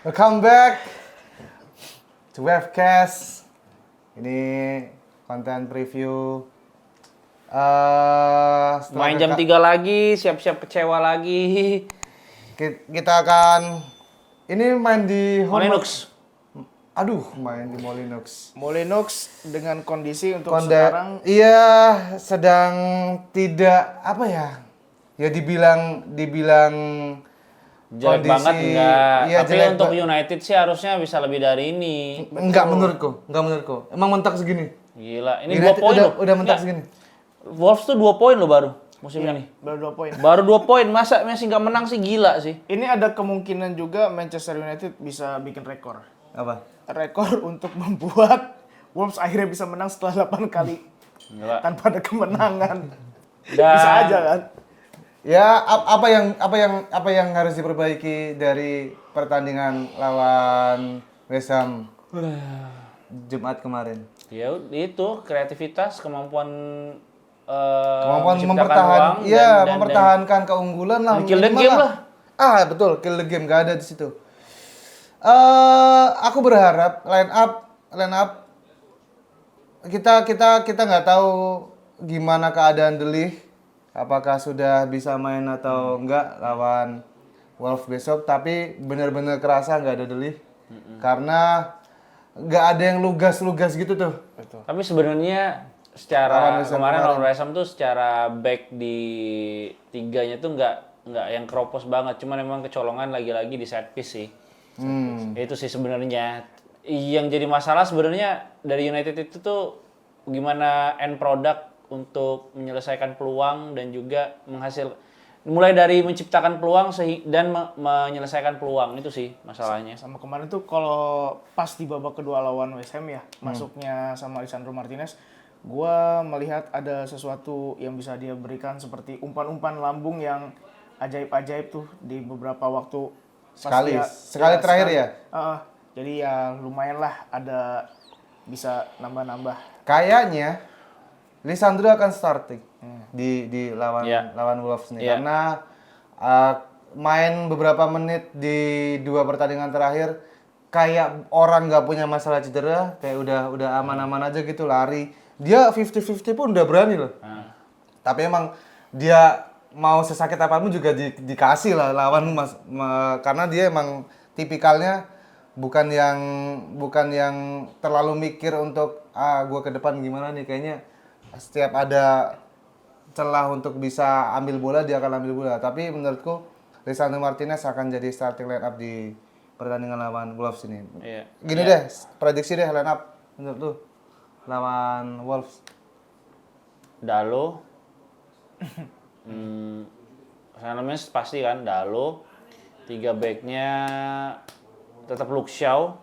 Welcome back to Webcast. Ini konten preview. Main jam 3 lagi, siap-siap kecewa lagi. Kita akan ini main di Linux. Aduh, main di Molinux. Molinux dengan kondisi untuk sekarang Iya, sedang tidak apa ya? Ya dibilang Jelek kondisi, banget enggak. iya, Tapi jelek untuk United sih harusnya bisa lebih dari ini. enggak menurutku. Emang mentok segini. Gila, ini United 2 poin loh. udah mentok Nggak, segini. Wolves tuh 2 poin loh baru musim ini. baru 2 poin. Baru 2 poin, masa masih nggak menang sih, gila sih. Ini ada kemungkinan juga Manchester United bisa bikin rekor. Apa? Rekor untuk membuat Wolves akhirnya bisa menang setelah 8 kali Gila. tanpa ada kemenangan. Dan- Bisa aja kan? Ya, apa yang harus diperbaiki dari pertandingan lawan West Ham Jumat kemarin? Ya itu kreativitas, kemampuan menciptakan mempertahankan, ruang iya, dan- mempertahankan keunggulan lah. Kill the minimal game lah. Betul, kill the game, gak ada di situ. Aku berharap line up kita nggak tahu gimana keadaan Delih, apakah sudah bisa main atau enggak lawan Wolves besok, tapi benar-benar kerasa nggak ada Delih karena nggak ada yang lugas-lugas gitu tuh. Tapi sebenarnya Lawan secara West Ham kemarin kemarin. lawan West Ham tuh secara back di tiganya tuh nggak yang keropos banget, cuman emang kecolongan lagi-lagi di set piece sih. Itu sih sebenarnya yang jadi masalah sebenarnya dari United itu tuh gimana end product untuk menyelesaikan peluang dan juga mulai dari menciptakan peluang dan menyelesaikan peluang, itu sih masalahnya. Sama kemarin tuh kalau pas di babak kedua lawan West Ham ya, masuknya sama Lisandro Martinez, gua melihat ada sesuatu yang bisa dia berikan seperti umpan-umpan lambung yang ajaib-ajaib tuh di beberapa waktu. Pas Sekali terakhir ya? Jadi ya lumayan lah ada bisa nambah-nambah. Kayaknya Lisandro akan starting di lawan Iya. lawan Wolves nih, Iya. karena main beberapa menit di 2 pertandingan terakhir kayak orang nggak punya masalah cedera, kayak udah aman-aman aja gitu, lari. Dia 50-50 pun udah berani loh. Tapi emang dia mau sesakit apapun juga dikasih lah lawan karena dia emang tipikalnya bukan yang terlalu mikir untuk gua ke depan gimana nih, kayaknya setiap ada celah untuk bisa ambil bola dia akan ambil bola. Tapi menurutku Lisandro Martinez akan jadi starting line up di pertandingan lawan Wolves ini. Iya. Gini deh, prediksi deh line up menurut lu lawan Wolves. Dalo, namanya pasti kan Dalo, 3 backnya tetap Luke Shaw.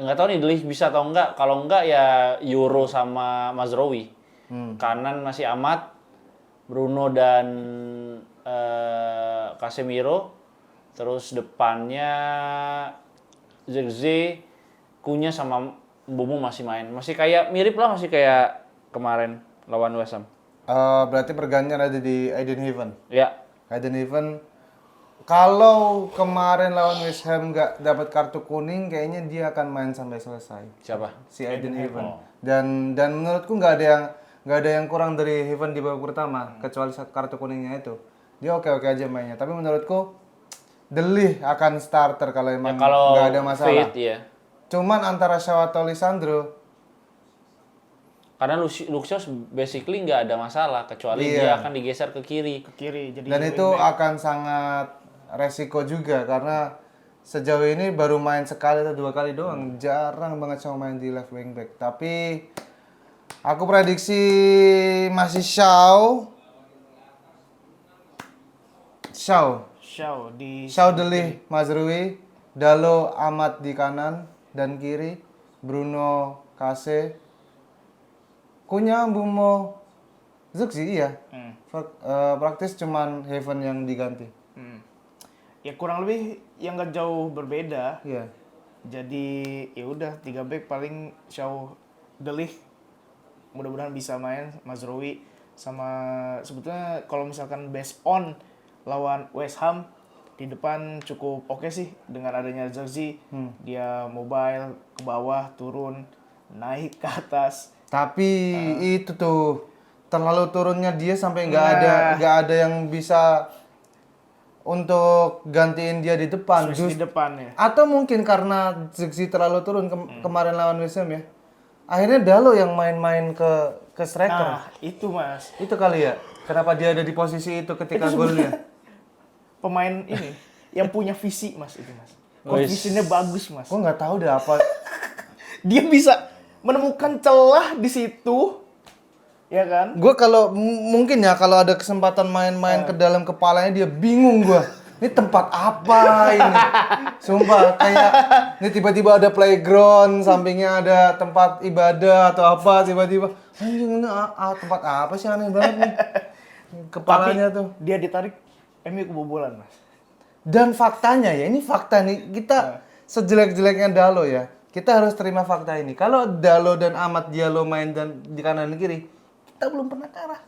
Nggak tahu nih Delih bisa atau enggak. Kalau enggak ya Euro sama Mazraoui. Kanan masih Ahmad, Bruno dan Casemiro. Terus depannya Zirkzee, Cunha sama Mbeumo masih main. Masih kayak mirip lah, masih kayak kemarin lawan West Ham. Berarti pergantian ada di Aiden Heaven. Ya, Aiden Heaven, kalau kemarin lawan West Ham nggak dapat kartu kuning, kayaknya dia akan main sampai selesai. siapa? Si Aiden Heaven. Dan menurutku nggak ada yang kurang dari Heaven di babak pertama, kecuali kartu kuningnya itu. Dia oke aja mainnya. Tapi menurutku Delih akan starter kalau emang Kalau nggak ada masalah. fit ya. Cuman antara Shaw atau Lisandro, Karena Luxios basically nggak ada masalah kecuali Iya. dia akan digeser ke kiri. Ke kiri jadi dan itu akan sangat resiko juga karena sejauh ini baru main sekali atau 2 kali doang, jarang banget Shaw main di left wing back. Tapi aku prediksi masih Shaw, Delih, Mazraoui, Dalo, Ahmad di kanan dan kiri, Bruno, Kase, Cunha, Mbeumo, Zirkzee iya. Praktis cuman Heaven yang diganti. ya kurang lebih yang nggak jauh berbeda. Iya. Jadi ya udah 3 back paling Shaw, Delih mudah-mudahan bisa main, Mazraoui sama sebetulnya kalau misalkan based on lawan West Ham Di depan cukup oke sih dengan adanya Zirkzee. Dia mobile ke bawah, turun, naik ke atas. Tapi itu tuh terlalu turunnya dia sampai nggak ada yang bisa untuk gantiin dia di depan. Switch di depan ya. Atau mungkin karena Zigzi terlalu turun kemarin lawan West Ham ya. Akhirnya Dalo yang main-main ke striker. Nah, itu Mas. Itu kali ya. Kenapa dia ada di posisi itu ketika golnya? Pemain ini yang punya visi Mas itu Mas. Wis. Visinya bagus Mas. Gua nggak tahu deh apa. Dia bisa menemukan celah di situ. Ya kan? Gue kalau mungkin ya kalau ada kesempatan main-main ke dalam kepalanya dia bingung gua. Ini tempat apa ini? Sumpah kayak ini tiba-tiba ada playground, sampingnya ada tempat ibadah atau apa tiba-tiba. Anjing ini tempat apa sih aneh banget nih. Kepalanya tuh. Dia ditarik MU kebobolan Mas. Dan faktanya ya, ini fakta nih. Kita sejelek-jeleknya Dalo ya. Kita harus terima fakta ini. Kalau Dalo dan Ahmad Diallo main dan di kanan dan kiri, kita belum pernah kalah.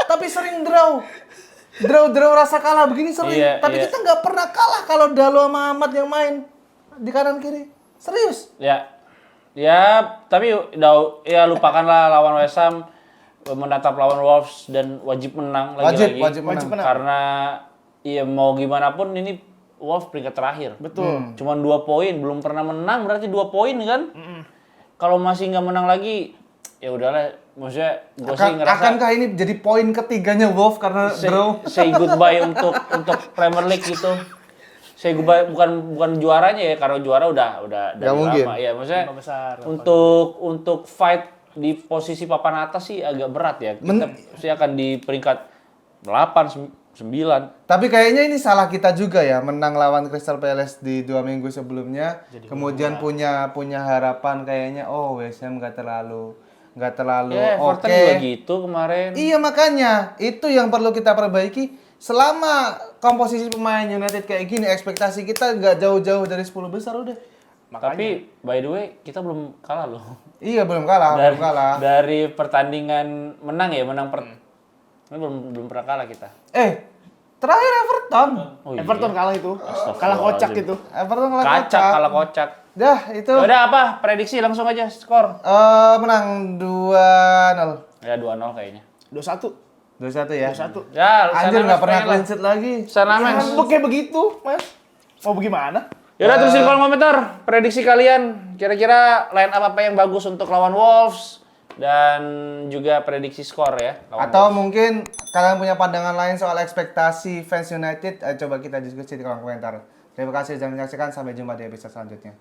tapi sering draw. Draw rasa kalah begini sering. Iya, Tapi iya. kita nggak pernah kalah kalau Dalo sama Ahmad yang main di kanan kiri. Serius. Ya, tapi ya lupakanlah lawan West Ham, menatap lawan Wolves dan wajib menang lagi-lagi. Wajib menang. Karena ya mau gimana pun ini Wolves peringkat terakhir. Betul. Cuman 2 poin, belum pernah menang berarti 2 poin kan? Kalau masih nggak menang lagi, ya udahlah. Maksudnya gue sih ngerasa Akankah ini jadi poin ketiganya Wolf karena draw? say goodbye untuk Premier League gitu. Say goodbye bukan juaranya ya, karena juara udah dari mungkin. lama ya. Maksudnya Lima besar. untuk fight di posisi papan atas sih agak berat ya. Kita pasti akan di peringkat 8 9. Tapi kayaknya ini salah kita juga ya menang lawan Crystal Palace di 2 minggu sebelumnya. Kemudian punya harapan kayaknya West Ham nggak terlalu Ya, Everton juga gitu kemarin. Iya makanya itu yang perlu kita perbaiki. Selama komposisi pemain United kayak gini, ekspektasi kita nggak jauh-jauh dari 10 besar udah. Tapi by the way kita belum kalah loh. Iya belum kalah. Dari pertandingan menang ya, ini belum pernah kalah kita. Terakhir Everton. Oh, iya. Everton kalah itu. Kalah kocak itu. Everton Kalah kocak. Dah itu. Udah apa? Prediksi langsung aja skor. Menang 2-0. Ya 2-0 kayaknya. 2-1. 2-1 ya. 2-1. Ya, Anjir nggak pernah clean sheet lagi. Sana Ya, Mas. kayak begitu, Mas. Mau bagaimana? Yaudah tulisin kolom komentar prediksi kalian. Kira-kira line up apa yang bagus untuk lawan Wolves dan juga prediksi skor ya. Atau mungkin kalian punya pandangan lain soal ekspektasi fans United, coba kita diskusi di kolom komentar. Terima kasih sudah menyaksikan, sampai jumpa di episode selanjutnya.